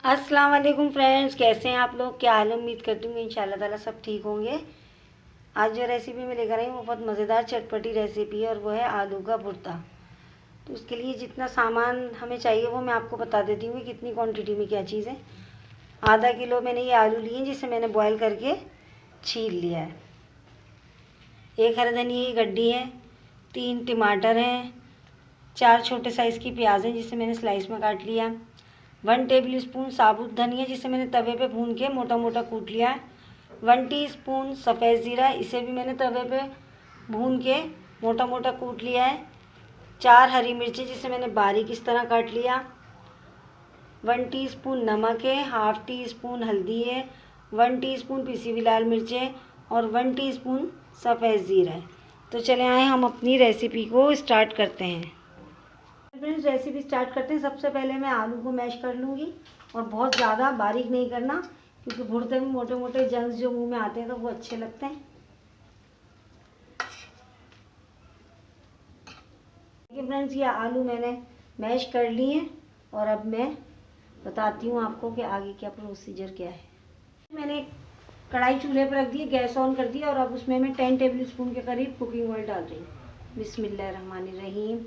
अस्सलाम वालेकुम फ्रेंड्स, कैसे हैं आप लोग। क्या हाल। उम्मीद करती हूँ इंशाल्लाह ताला सब ठीक होंगे। आज जो रेसिपी मैं लेकर आई हूँ वो बहुत मज़ेदार चटपटी रेसिपी है और वो है आलू का भुर्ता। तो उसके लिए जितना सामान हमें चाहिए वो मैं आपको बता देती हूँ कितनी क्वांटिटी में क्या चीज़ है। आधा किलो मैंने ये आलू लिए जिसे मैंने बॉयल करके छील लिया है। एक हरा धनिया की गड्डी है, 3 टमाटर हैं, 4 छोटे साइज़ की प्याज हैं जिसे मैंने स्लाइस में काट लिया। 1 टेबल स्पून साबुत धनिया जिसे मैंने तवे पे भून के मोटा मोटा कूट लिया है। 1 टीस्पून सफ़ेद ज़ीरा, इसे भी मैंने तवे पे भून के मोटा मोटा कूट लिया है। 4 हरी मिर्ची जिसे मैंने बारीक इस तरह काट लिया। 1 टीस्पून नमक है, हाफ़ टी स्पून हल्दी है, 1 टीस्पून पिसी हुई लाल मिर्च है और 1 टीस्पून सफ़ेद ज़ीरा है। तो चले आए हम अपनी रेसिपी को स्टार्ट करते हैं। फ्रेंड्स, रेसिपी स्टार्ट करते हैं। सबसे पहले मैं आलू को मैश कर लूँगी और बहुत ज़्यादा बारीक नहीं करना क्योंकि भुर्ते में मोटे मोटे जंग्स जो मुंह में आते हैं तो वो अच्छे लगते हैं। देखिए फ्रेंड्स, ये आलू मैंने मैश कर लिए हैं और अब मैं बताती हूँ आपको कि आगे क्या प्रोसीजर क्या है। मैंने कढ़ाई चूल्हे पर रख दी, गैस ऑन कर दिया और अब उसमें मैं 10 टेबल स्पून के करीब कुकिंग ऑयल डाल रही हूँ। बिस्मिल्लाहिर्रहमानिर्रहीम।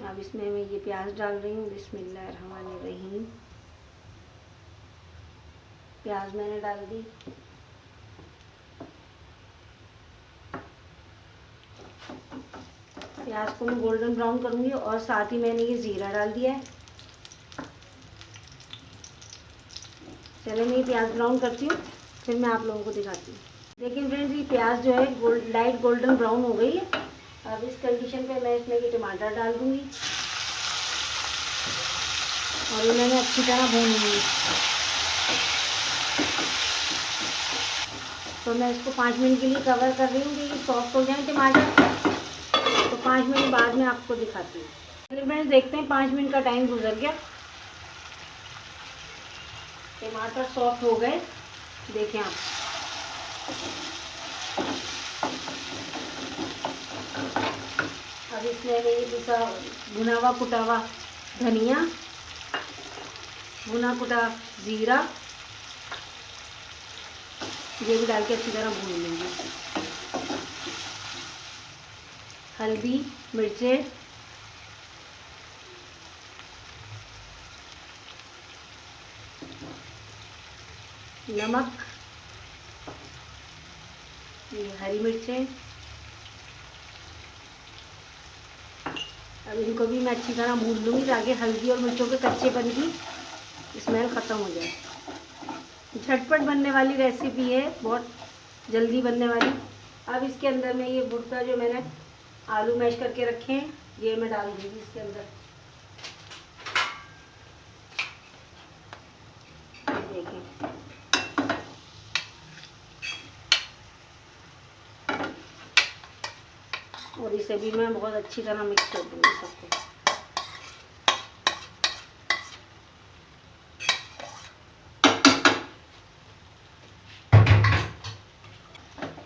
अब इसमें मैं ये प्याज डाल रही हूँ। बिस्मिल्लाहिर्रहमानिर्रहीम। प्याज मैंने डाल दी। प्याज को मैं गोल्डन ब्राउन करूँगी और साथ ही मैंने ये ज़ीरा डाल दिया है। चलो मैं ये प्याज ब्राउन करती हूँ, फिर मैं आप लोगों को दिखाती हूँ। देखिए फ्रेंड्स, ये प्याज जो है लाइट गोल्डन ब्राउन हो गई है। अब इस कंडीशन पे मैं इसमें ये टमाटर डाल दूँगी और इन्हें मैं अच्छी तरह भूनूँगी। तो मैं इसको 5 मिनट के लिए कवर कर रही हूँ कि ये सॉफ्ट हो जाए टमाटर। तो 5 मिनट बाद में आपको दिखाती हूँ। चलिए फ्रेंड्स, देखते हैं 5 मिनट का टाइम गुजर गया। टमाटर सॉफ्ट हो गए, देखें आप। अब इसमें ये भुना हुआ कुटा हुआ धनिया, भुना कुटा ज़ीरा, ये भी डाल के अच्छी तरह भून लेंगे। हल्दी, मिर्चें, नमक, ये हरी मिर्चें। अब इनको भी मैं अच्छी तरह भून लूँगी ताकि हल्दी और मिर्चों के कच्चेपन की स्मेल ख़त्म हो जाए। झटपट बनने वाली रेसिपी है, बहुत जल्दी बनने वाली। अब इसके अंदर में ये भुर्ता जो मैंने आलू मैश करके रखे हैं ये मैं डाल दूँगी इसके अंदर। देखिए, और इसे भी मैं बहुत अच्छी तरह मिक्स कर दूँगी सबको।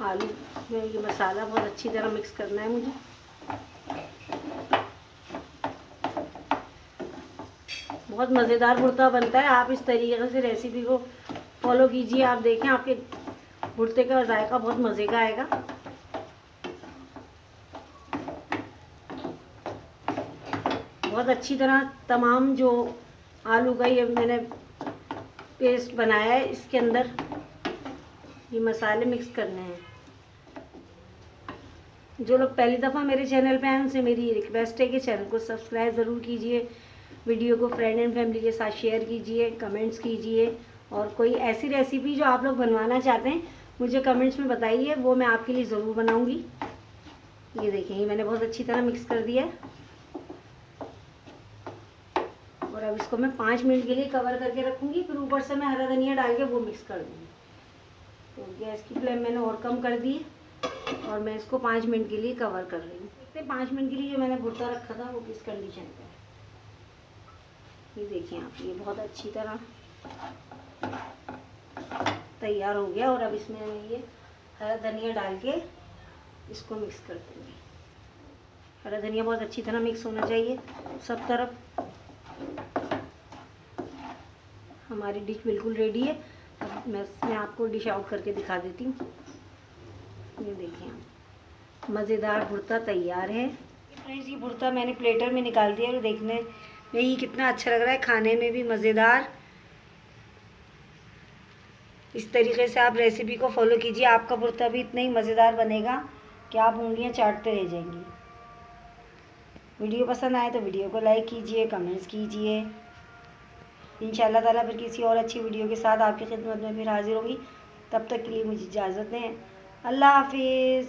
आलू में ये मसाला बहुत अच्छी तरह मिक्स करना है मुझे। बहुत मज़ेदार भुर्ता बनता है। आप इस तरीके से रेसिपी को फॉलो कीजिए। आप देखें आपके भुर्ते का जायका बहुत मज़े का आएगा। बहुत अच्छी तरह तमाम जो आलू का ये मैंने पेस्ट बनाया है इसके अंदर ये मसाले मिक्स करने हैं। जो लोग पहली दफ़ा मेरे चैनल पे हैं उनसे मेरी रिक्वेस्ट है कि चैनल को सब्सक्राइब ज़रूर कीजिए, वीडियो को फ्रेंड एंड फैमिली के साथ शेयर कीजिए, कमेंट्स कीजिए और कोई ऐसी रेसिपी जो आप लोग बनवाना चाहते हैं मुझे कमेंट्स में बताइए, वो मैं आपके लिए ज़रूर बनाऊँगी। ये देखें, ये मैंने बहुत अच्छी तरह मिक्स कर दिया है और अब इसको मैं 5 मिनट के लिए कवर करके रखूँगी। फिर ऊपर से मैं हरा धनिया डाल के वो मिक्स कर दूँगी। तो गैस की फ्लेम मैंने और कम कर दी और मैं इसको 5 मिनट के लिए कवर कर रही हूँ। देखते 5 मिनट के लिए जो मैंने भुर्ता रखा था वो किस कंडीशन पे है। ये देखिए आप, ये बहुत अच्छी तरह तैयार हो गया और अब इसमें मैं ये हरा धनिया डाल के इसको मिक्स कर दूँगी। हरा धनिया बहुत अच्छी तरह मिक्स होना चाहिए सब तरफ। हमारी डिश बिल्कुल रेडी है। अब मैं आपको डिश आउट करके दिखा देती हूँ। ये देखिए मज़ेदार भुर्ता तैयार है। फ्रेंड्स, ये भुर्ता मैंने प्लेटर में निकाल दिया और देखने में ही कितना अच्छा लग रहा है, खाने में भी मज़ेदार। इस तरीके से आप रेसिपी को फॉलो कीजिए, आपका भुर्ता भी इतना ही मज़ेदार बनेगा कि आप उंगलियां चाटते रह जाएंगी। वीडियो पसंद आए तो वीडियो को लाइक कीजिए, कमेंट्स कीजिए। इंशाल्लाह ताला फिर किसी और अच्छी वीडियो के साथ आपकी खिदमत में फिर हाजिर होंगी। तब तक के लिए मुझे इजाज़त दें। अल्लाह हाफिज़।